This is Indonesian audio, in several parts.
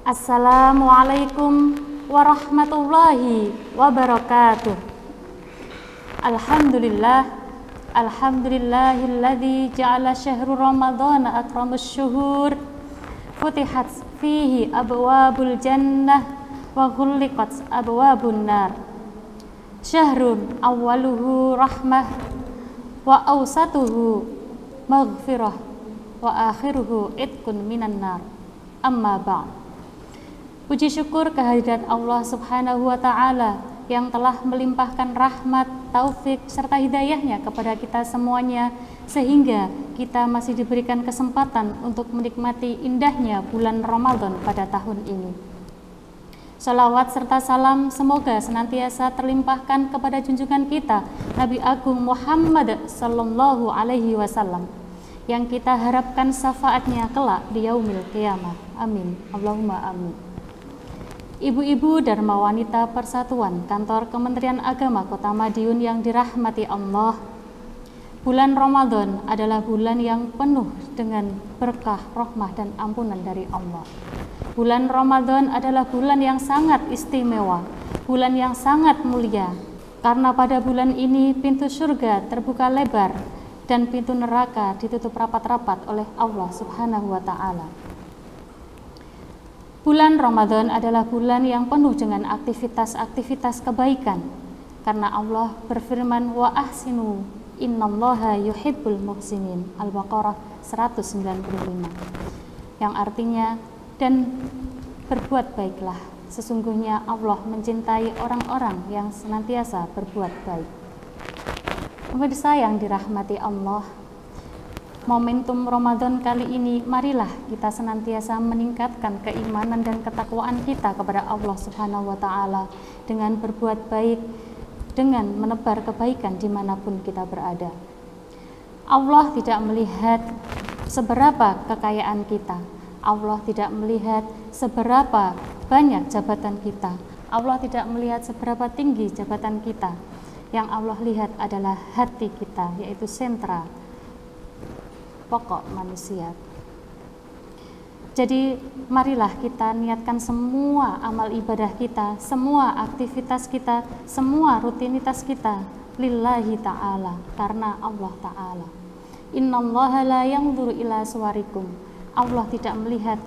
Assalamualaikum warahmatullahi wabarakatuh. Alhamdulillahilladzi ja'ala syahrul ramadhana akramus syuhur, futihat fihi abwabul jannah wa ghulliqat abwabun nar. Syahrun awwaluhu rahmah wa awsatuhu maghfirah wa akhiruhu itqun minan nar. Amma ba'd. Puji syukur kehadirat Allah Subhanahu wa Ta'ala yang telah melimpahkan rahmat, taufik, serta hidayahnya kepada kita semuanya, sehingga kita masih diberikan kesempatan untuk menikmati indahnya bulan Ramadan pada tahun ini. Salawat serta salam semoga senantiasa terlimpahkan kepada junjungan kita Nabi Agung Muhammad Sallallahu Alaihi Wasallam, yang kita harapkan syafaatnya kelak di yaumil qiyamah. Amin. Allahumma amin. Ibu-ibu Dharma Wanita Persatuan Kantor Kementerian Agama Kota Madiun yang dirahmati Allah, bulan Ramadan adalah bulan yang penuh dengan berkah, rahmah, dan ampunan dari Allah. Bulan Ramadan adalah bulan yang sangat istimewa, bulan yang sangat mulia, karena pada bulan ini pintu surga terbuka lebar dan pintu neraka ditutup rapat-rapat oleh Allah Subhanahu wa Ta'ala. Bulan Ramadan adalah bulan yang penuh dengan aktivitas-aktivitas kebaikan, karena Allah berfirman, wa ahsinu innallaha yuhibbul muhsinin, Al-Baqarah 195, yang artinya, dan berbuat baiklah, sesungguhnya Allah mencintai orang-orang yang senantiasa berbuat baik. Pemirsa yang dirahmati Allah, momentum Ramadan kali ini, marilah kita senantiasa meningkatkan keimanan dan ketakwaan kita kepada Allah Subhanahu wa Ta'ala dengan berbuat baik, dengan menebar kebaikan dimanapun kita berada. Allah tidak melihat seberapa kekayaan kita, Allah tidak melihat seberapa banyak jabatan kita, Allah tidak melihat seberapa tinggi jabatan kita. Yang Allah lihat adalah hati kita, yaitu sentra pokok manusia. Jadi marilah kita niatkan semua amal ibadah kita, semua aktivitas kita, semua rutinitas kita lillahi ta'ala, karena Allah ta'ala. Innallaha la yanzuru ila suwarikum. Allah tidak melihat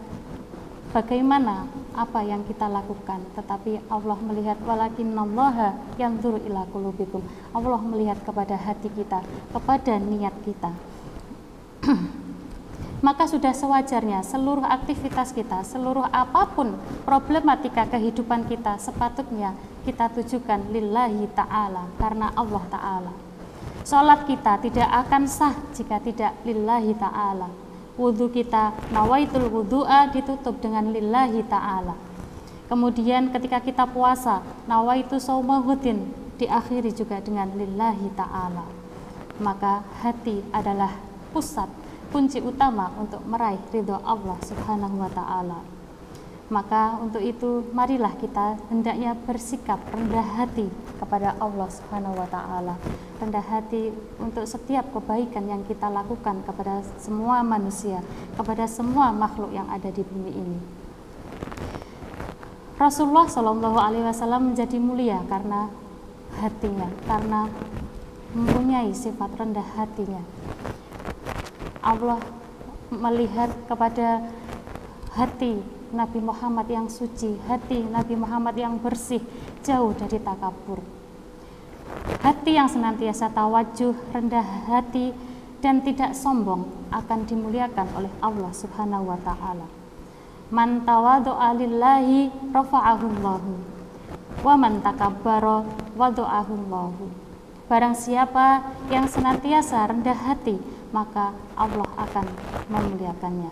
bagaimana apa yang kita lakukan, tetapi Allah melihat walakinnallaha yanzuru ila qulubikum. Allah melihat kepada hati kita, kepada niat kita. Maka sudah sewajarnya seluruh aktivitas kita, seluruh apapun problematika kehidupan kita, sepatutnya kita tujukan lillahi ta'ala, karena Allah ta'ala. Salat kita tidak akan sah jika tidak lillahi ta'ala. Wudhu kita, nawaitul wudhu'a, ditutup dengan lillahi ta'ala. Kemudian ketika kita puasa, nawaitu shaumahudin, diakhiri juga dengan lillahi ta'ala. Maka hati adalah pusat, kunci utama untuk meraih ridho Allah Subhanahu wa Ta'ala. Maka untuk itu marilah kita hendaknya bersikap rendah hati kepada Allah Subhanahu wa Ta'ala, rendah hati untuk setiap kebaikan yang kita lakukan kepada semua manusia, kepada semua makhluk yang ada di bumi ini. Rasulullah Shallallahu Alaihi Wasallam menjadi mulia karena hatinya, karena mempunyai sifat rendah hatinya. Allah melihat kepada hati Nabi Muhammad yang suci, hati Nabi Muhammad yang bersih, jauh dari takabur. Hati yang senantiasa tawajuh, rendah hati, dan tidak sombong akan dimuliakan oleh Allah Subhanahu wa Ta'ala. Man tawadhu'a lillahi rafa'ahu Allahu, wa man takabbara wadha'ahu Allahu. Barang siapa yang senantiasa rendah hati, maka Allah akan memuliakannya.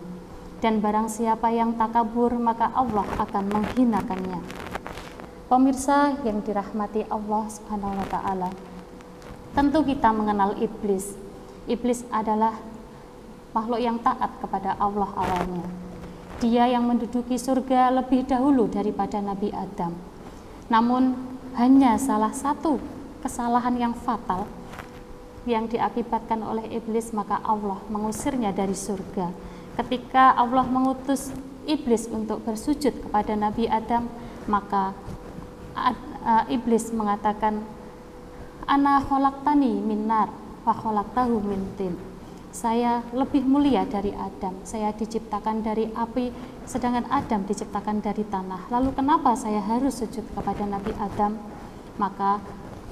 Dan barang siapa yang takabur, maka Allah akan menghinakannya. Pemirsa yang dirahmati Allah Subhanahu wa Ta'ala, tentu kita mengenal iblis. Iblis adalah makhluk yang taat kepada Allah awalnya. Dia yang menduduki surga lebih dahulu daripada Nabi Adam. Namun hanya salah satu kesalahan yang fatal yang diakibatkan oleh iblis, maka Allah mengusirnya dari surga. Ketika Allah mengutus iblis untuk bersujud kepada Nabi Adam, maka iblis mengatakan, ana khalaqtani min nar wa khalaqtahu min tin. Saya lebih mulia dari Adam, saya diciptakan dari api, sedangkan Adam diciptakan dari tanah. Lalu kenapa saya harus sujud kepada Nabi Adam? Maka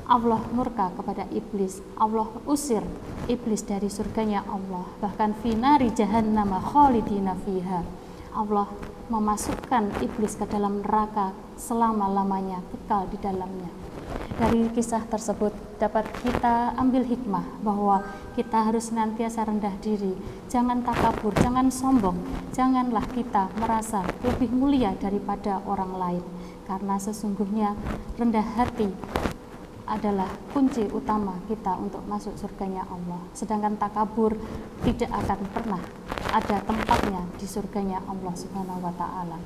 Allah murka kepada iblis. Allah usir iblis dari surganya Allah. Bahkan finari jahannam khalidina fiha. Allah memasukkan iblis ke dalam neraka selama-lamanya, kekal di dalamnya. Dari kisah tersebut dapat kita ambil hikmah bahwa kita harus senantiasa rendah diri, jangan takabur, jangan sombong, janganlah kita merasa lebih mulia daripada orang lain, karena sesungguhnya rendah hati adalah kunci utama kita untuk masuk surganya Allah. Sedangkan takabur tidak akan pernah ada tempatnya di surganya Allah Subhanahu wa Ta'ala.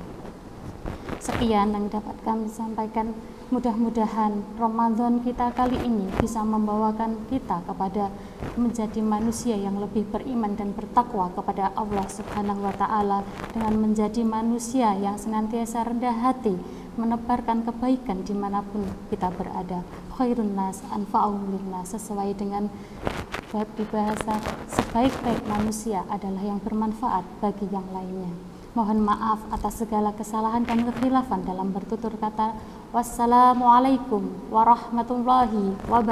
Sekian yang dapat kami sampaikan. Mudah-mudahan Ramadan kita kali ini bisa membawakan kita kepada menjadi manusia yang lebih beriman dan bertakwa kepada Allah Subhanahu wa Ta'ala, dengan menjadi manusia yang senantiasa rendah hati, menebarkan kebaikan dimanapun kita berada. Khairun nas anfa'uhum linnas, sesuai dengan di bahasa, sebaik-baik manusia adalah yang bermanfaat bagi yang lainnya. Mohon maaf atas segala kesalahan dan kekhilafan dalam bertutur kata. Wassalamualaikum warahmatullahi wabarakatuh.